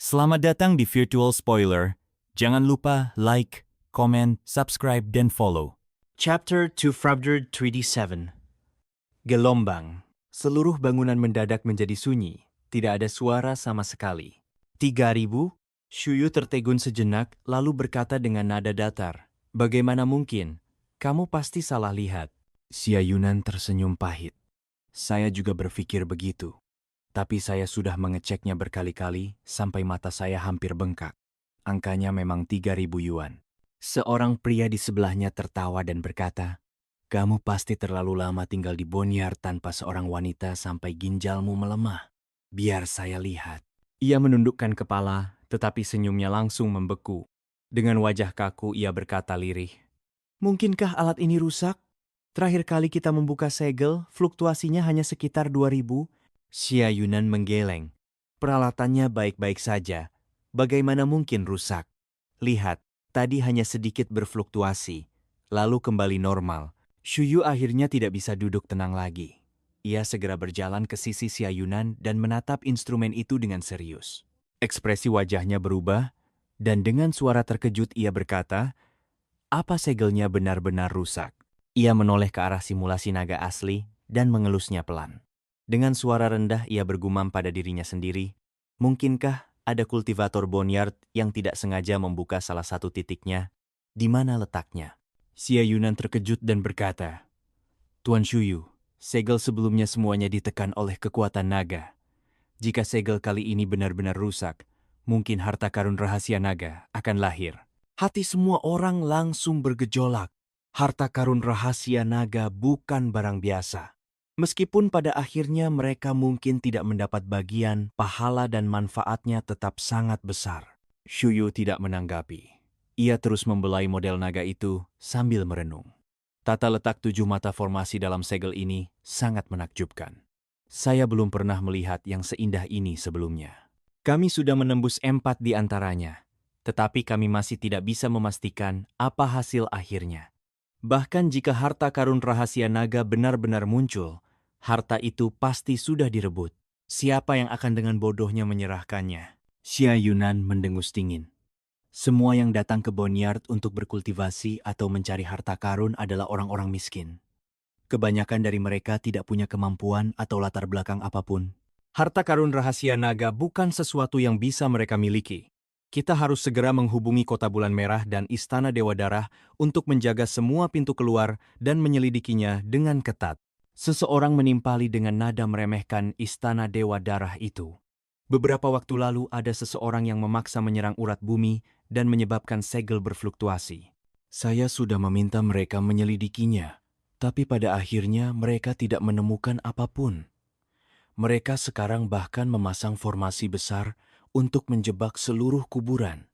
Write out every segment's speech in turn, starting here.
Selamat datang di Virtual Spoiler. Jangan lupa like, comment, subscribe, dan follow. Chapter 237. Gelombang. Seluruh bangunan mendadak menjadi sunyi. Tidak ada suara sama sekali. 3.000? Shuyu tertegun sejenak lalu berkata dengan nada datar. Bagaimana mungkin? Kamu pasti salah lihat. Xia Yunan tersenyum pahit. Saya juga berpikir begitu. Tapi saya sudah mengeceknya berkali-kali sampai mata saya hampir bengkak. Angkanya memang 3.000 yuan. Seorang pria di sebelahnya tertawa dan berkata, "Kamu pasti terlalu lama tinggal di Boneyard tanpa seorang wanita sampai ginjalmu melemah. Biar saya lihat." Ia menundukkan kepala, tetapi senyumnya langsung membeku. Dengan wajah kaku ia berkata lirih, "Mungkinkah alat ini rusak? Terakhir kali kita membuka segel, fluktuasinya hanya sekitar 2.000." Xia Yunan menggeleng. "Peralatannya baik-baik saja. Bagaimana mungkin rusak? Lihat, tadi hanya sedikit berfluktuasi, lalu kembali normal." Shuyu akhirnya tidak bisa duduk tenang lagi. Ia segera berjalan ke sisi Xia Yunan dan menatap instrumen itu dengan serius. Ekspresi wajahnya berubah, dan dengan suara terkejut ia berkata, "Apa segelnya benar-benar rusak?" Ia menoleh ke arah simulasi naga asli dan mengelusnya pelan. Dengan suara rendah ia bergumam pada dirinya sendiri, "Mungkinkah ada kultivator Boneyard yang tidak sengaja membuka salah satu titiknya? Di mana letaknya?" Xia Yunan terkejut dan berkata, "Tuan Shuyu, segel sebelumnya semuanya ditekan oleh kekuatan naga. Jika segel kali ini benar-benar rusak, mungkin harta karun rahasia naga akan lahir." Hati semua orang langsung bergejolak. Harta karun rahasia naga bukan barang biasa. Meskipun pada akhirnya mereka mungkin tidak mendapat bagian, pahala dan manfaatnya tetap sangat besar. Shuyu tidak menanggapi. Ia terus membelai model naga itu sambil merenung. Tata letak 7 mata formasi dalam segel ini sangat menakjubkan. Saya belum pernah melihat yang seindah ini sebelumnya. Kami sudah menembus 4 di antaranya, tetapi kami masih tidak bisa memastikan apa hasil akhirnya. Bahkan jika harta karun rahasia naga benar-benar muncul, harta itu pasti sudah direbut. Siapa yang akan dengan bodohnya menyerahkannya? Xia Yunan mendengus dingin. Semua yang datang ke Boneyard untuk berkultivasi atau mencari harta karun adalah orang-orang miskin. Kebanyakan dari mereka tidak punya kemampuan atau latar belakang apapun. Harta karun rahasia naga bukan sesuatu yang bisa mereka miliki. Kita harus segera menghubungi Kota Bulan Merah dan Istana Dewa Darah untuk menjaga semua pintu keluar dan menyelidikinya dengan ketat. Seseorang menimpali dengan nada meremehkan Istana Dewa Darah itu. Beberapa waktu lalu ada seseorang yang memaksa menyerang urat bumi dan menyebabkan segel berfluktuasi. Saya sudah meminta mereka menyelidikinya, tapi pada akhirnya mereka tidak menemukan apapun. Mereka sekarang bahkan memasang formasi besar untuk menjebak seluruh kuburan.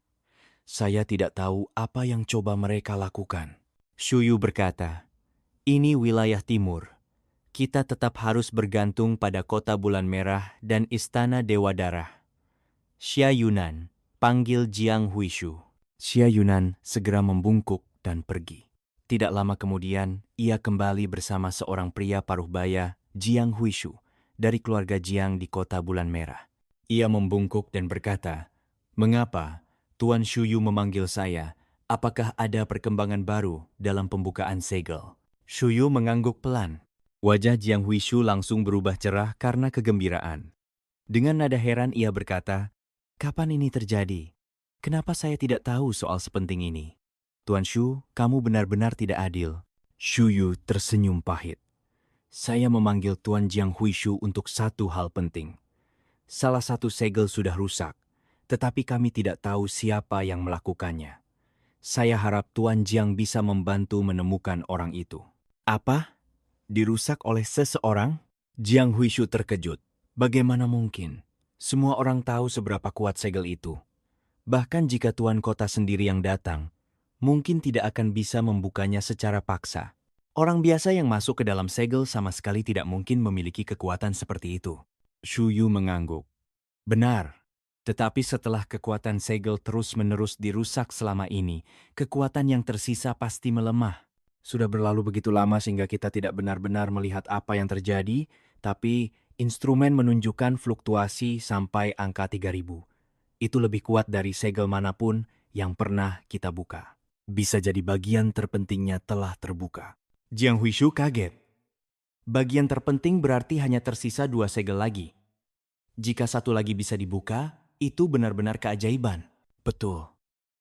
Saya tidak tahu apa yang coba mereka lakukan. Shuyu berkata, "Ini wilayah timur. Kita tetap harus bergantung pada Kota Bulan Merah dan Istana Dewa Darah." Xia Yunan, panggil Jiang Huishu. Xia Yunan segera membungkuk dan pergi. Tidak lama kemudian, ia kembali bersama seorang pria paruh baya, Jiang Huishu, dari keluarga Jiang di Kota Bulan Merah. Ia membungkuk dan berkata, "Mengapa Tuan Shuyu memanggil saya? Apakah ada perkembangan baru dalam pembukaan segel?" Shuyu mengangguk pelan. Wajah Jiang Huishu langsung berubah cerah karena kegembiraan. Dengan nada heran ia berkata, "Kapan ini terjadi? Kenapa saya tidak tahu soal sepenting ini?" "Tuan Shu, kamu benar-benar tidak adil." Shuyu tersenyum pahit. "Saya memanggil Tuan Jiang Huishu untuk satu hal penting. Salah satu segel sudah rusak, tetapi kami tidak tahu siapa yang melakukannya. Saya harap Tuan Jiang bisa membantu menemukan orang itu." "Apa? Dirusak oleh seseorang?" Jiang Huishu terkejut. Bagaimana mungkin? Semua orang tahu seberapa kuat segel itu. Bahkan jika Tuan Kota sendiri yang datang, mungkin tidak akan bisa membukanya secara paksa. Orang biasa yang masuk ke dalam segel sama sekali tidak mungkin memiliki kekuatan seperti itu. Shuyu mengangguk. "Benar, tetapi setelah kekuatan segel terus-menerus dirusak selama ini, kekuatan yang tersisa pasti melemah. Sudah berlalu begitu lama sehingga kita tidak benar-benar melihat apa yang terjadi, tapi instrumen menunjukkan fluktuasi sampai angka 3.000. Itu lebih kuat dari segel manapun yang pernah kita buka. Bisa jadi bagian terpentingnya telah terbuka. Jiang Huishu kaget. Bagian terpenting berarti hanya tersisa 2 segel lagi. Jika satu lagi bisa dibuka, itu benar-benar keajaiban. Betul,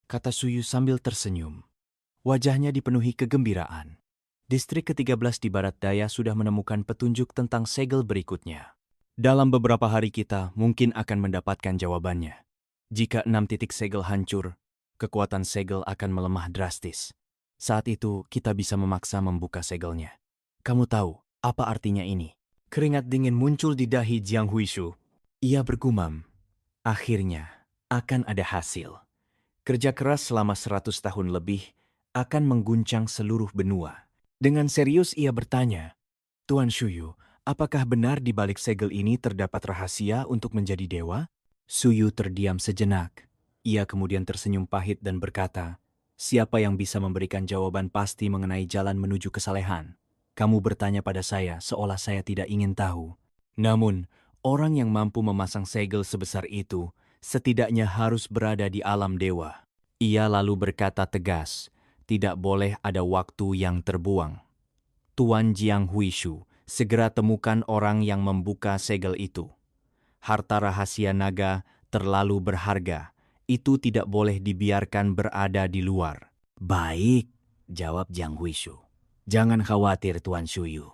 kata Suyu sambil tersenyum. Wajahnya dipenuhi kegembiraan. Distrik ke-13 di barat daya sudah menemukan petunjuk tentang segel berikutnya. Dalam beberapa hari kita mungkin akan mendapatkan jawabannya. Jika 6 titik segel hancur, kekuatan segel akan melemah drastis. Saat itu kita bisa memaksa membuka segelnya. Kamu tahu apa artinya ini? Keringat dingin muncul di dahi Jiang Huishu. Ia bergumam, akhirnya akan ada hasil. Kerja keras selama 100 tahun lebih akan mengguncang seluruh benua. Dengan serius ia bertanya, Tuan Shuyu, apakah benar di balik segel ini terdapat rahasia untuk menjadi dewa? Suyu terdiam sejenak. Ia kemudian tersenyum pahit dan berkata, siapa yang bisa memberikan jawaban pasti mengenai jalan menuju kesalehan? Kamu bertanya pada saya seolah saya tidak ingin tahu. Namun, orang yang mampu memasang segel sebesar itu setidaknya harus berada di alam dewa. Ia lalu berkata tegas, tidak boleh ada waktu yang terbuang. Tuan Jiang Huishu, segera temukan orang yang membuka segel itu. Harta rahasia naga terlalu berharga. Itu tidak boleh dibiarkan berada di luar. Baik, jawab Jiang Huishu. Jangan khawatir Tuan Shuyu.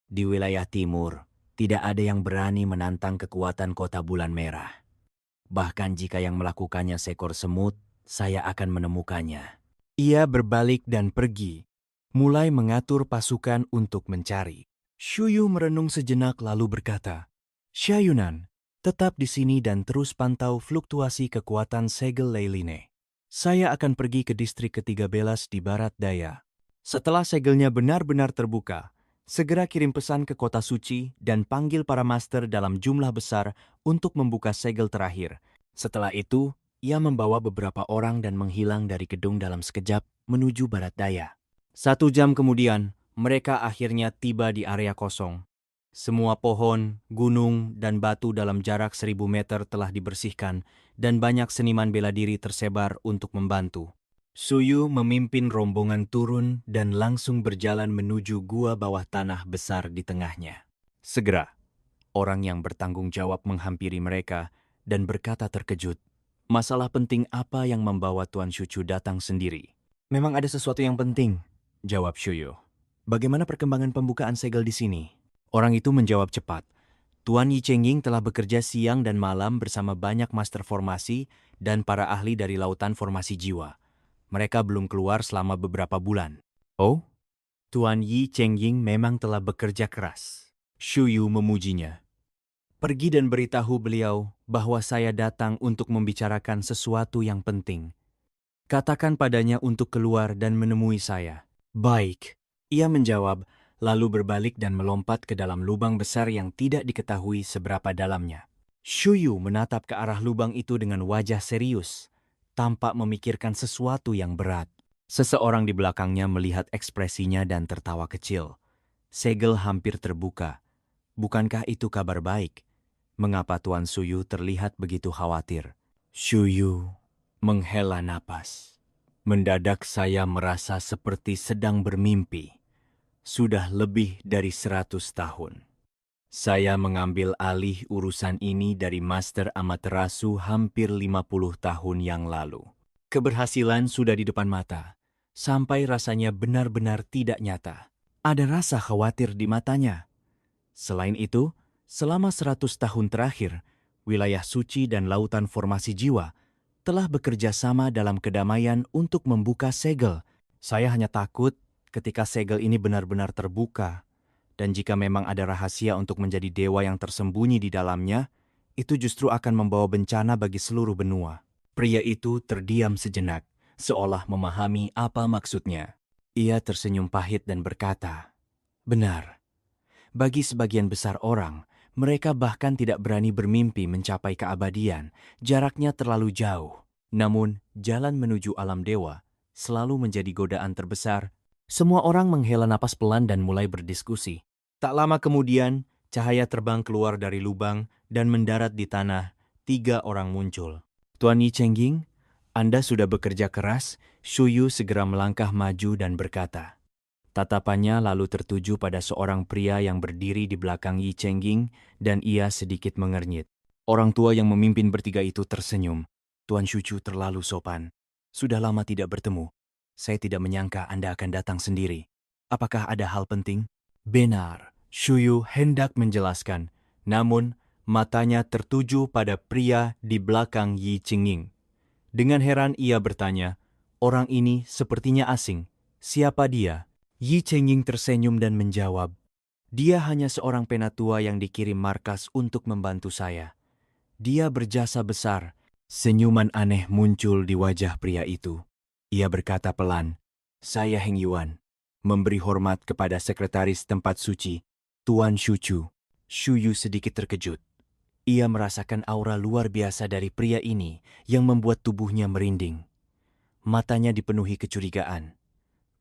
Di wilayah timur, tidak ada yang berani menantang kekuatan kota bulan merah. Bahkan jika yang melakukannya seekor semut, saya akan menemukannya. Ia berbalik dan pergi, mulai mengatur pasukan untuk mencari. Shuyu merenung sejenak lalu berkata, Syayunan, tetap di sini dan terus pantau fluktuasi kekuatan segel Leiline. Saya akan pergi ke distrik ke-13 di barat daya. Setelah segelnya benar-benar terbuka, segera kirim pesan ke kota suci dan panggil para master dalam jumlah besar untuk membuka segel terakhir. Setelah itu, ia membawa beberapa orang dan menghilang dari gedung dalam sekejap menuju barat daya. 1 jam kemudian, mereka akhirnya tiba di area kosong. Semua pohon, gunung, dan batu dalam jarak 1000 meter telah dibersihkan dan banyak seniman bela diri tersebar untuk membantu. Suyu memimpin rombongan turun dan langsung berjalan menuju gua bawah tanah besar di tengahnya. Segera, orang yang bertanggung jawab menghampiri mereka dan berkata terkejut, masalah penting apa yang membawa Tuan Shuchu datang sendiri? Memang ada sesuatu yang penting, jawab Shuyu. Bagaimana perkembangan pembukaan segel di sini? Orang itu menjawab cepat. Tuan Yi Chengying telah bekerja siang dan malam bersama banyak master formasi dan para ahli dari lautan formasi jiwa. Mereka belum keluar selama beberapa bulan. Oh? Tuan Yi Chengying memang telah bekerja keras. Shuyu memujinya. Pergi dan beritahu beliau bahwa saya datang untuk membicarakan sesuatu yang penting. Katakan padanya untuk keluar dan menemui saya. Baik, ia menjawab, lalu berbalik dan melompat ke dalam lubang besar yang tidak diketahui seberapa dalamnya. Shuyu menatap ke arah lubang itu dengan wajah serius, tampak memikirkan sesuatu yang berat. Seseorang di belakangnya melihat ekspresinya dan tertawa kecil. Segel hampir terbuka. Bukankah itu kabar baik? Mengapa Tuan Suyu terlihat begitu khawatir? Shuyu menghela napas. Mendadak saya merasa seperti sedang bermimpi. Sudah lebih dari 100 tahun. Saya mengambil alih urusan ini dari Master Amaterasu hampir 50 tahun yang lalu. Keberhasilan sudah di depan mata, sampai rasanya benar-benar tidak nyata. Ada rasa khawatir di matanya. Selain itu, selama 100 tahun terakhir, wilayah suci dan lautan formasi jiwa telah bekerja sama dalam kedamaian untuk membuka segel. Saya hanya takut ketika segel ini benar-benar terbuka, dan jika memang ada rahasia untuk menjadi dewa yang tersembunyi di dalamnya, itu justru akan membawa bencana bagi seluruh benua. Pria itu terdiam sejenak, seolah memahami apa maksudnya. Ia tersenyum pahit dan berkata, benar, bagi sebagian besar orang, mereka bahkan tidak berani bermimpi mencapai keabadian, jaraknya terlalu jauh. Namun, jalan menuju alam dewa selalu menjadi godaan terbesar. Semua orang menghela napas pelan dan mulai berdiskusi. Tak lama kemudian, cahaya terbang keluar dari lubang dan mendarat di tanah. 3 orang muncul. Tuan Yi Chengying, Anda sudah bekerja keras. Shuyu segera melangkah maju dan berkata. Tatapannya lalu tertuju pada seorang pria yang berdiri di belakang Yi Chengying dan ia sedikit mengernyit. Orang tua yang memimpin bertiga itu tersenyum. Tuan Shuchu terlalu sopan. Sudah lama tidak bertemu. Saya tidak menyangka Anda akan datang sendiri. Apakah ada hal penting? Benar, Shuyu hendak menjelaskan. Namun, matanya tertuju pada pria di belakang Yi Chengying. Dengan heran ia bertanya, orang ini sepertinya asing. Siapa dia? Yi Chengying tersenyum dan menjawab, dia hanya seorang penatua yang dikirim markas untuk membantu saya. Dia berjasa besar. Senyuman aneh muncul di wajah pria itu. Ia berkata pelan, saya Heng Yuan, memberi hormat kepada sekretaris tempat suci, Tuan Shuchu. Shuyu sedikit terkejut. Ia merasakan aura luar biasa dari pria ini yang membuat tubuhnya merinding. Matanya dipenuhi kecurigaan.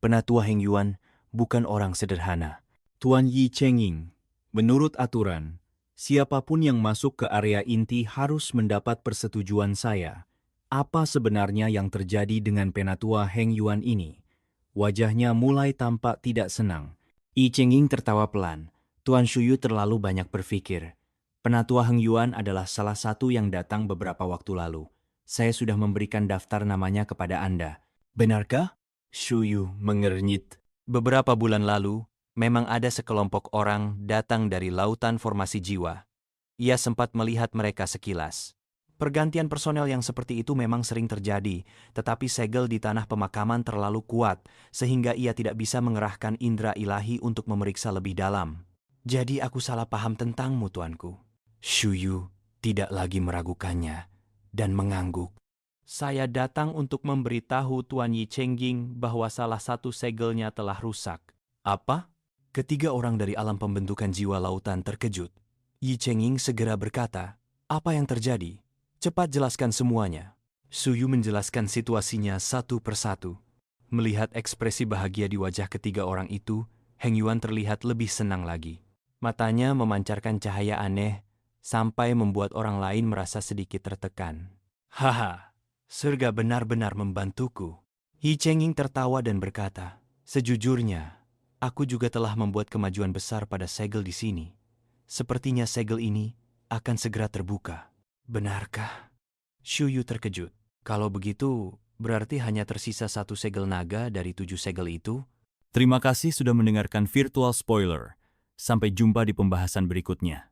Penatua Heng Yuan bukan orang sederhana. Tuan Yi Chengying, menurut aturan, siapapun yang masuk ke area inti harus mendapat persetujuan saya. Apa sebenarnya yang terjadi dengan penatua Heng Yuan ini? Wajahnya mulai tampak tidak senang. Yi Chengying tertawa pelan. Tuan Shuyu terlalu banyak berpikir. Penatua Heng Yuan adalah salah satu yang datang beberapa waktu lalu. Saya sudah memberikan daftar namanya kepada Anda. Benarkah? Shuyu mengernyit. Beberapa bulan lalu, memang ada sekelompok orang datang dari lautan formasi jiwa. Ia sempat melihat mereka sekilas. Pergantian personel yang seperti itu memang sering terjadi, tetapi segel di tanah pemakaman terlalu kuat, sehingga ia tidak bisa mengerahkan indera ilahi untuk memeriksa lebih dalam. Jadi aku salah paham tentangmu, tuanku. Shuyu tidak lagi meragukannya dan mengangguk. Saya datang untuk memberitahu Tuan Yi Chengying bahwa salah satu segelnya telah rusak. Apa? Ketiga orang dari alam pembentukan jiwa lautan terkejut. Yi Chengying segera berkata, apa yang terjadi? Cepat jelaskan semuanya. Shuyu menjelaskan situasinya satu persatu. Melihat ekspresi bahagia di wajah ketiga orang itu, Heng Yuan terlihat lebih senang lagi. Matanya memancarkan cahaya aneh, sampai membuat orang lain merasa sedikit tertekan. Haha, surga benar-benar membantuku. Yi Chengying tertawa dan berkata, sejujurnya, aku juga telah membuat kemajuan besar pada segel di sini. Sepertinya segel ini akan segera terbuka. Benarkah? Shuyu terkejut. Kalau begitu, berarti hanya tersisa satu segel naga dari 7 segel itu? Terima kasih sudah mendengarkan Virtual Spoiler. Sampai jumpa di pembahasan berikutnya.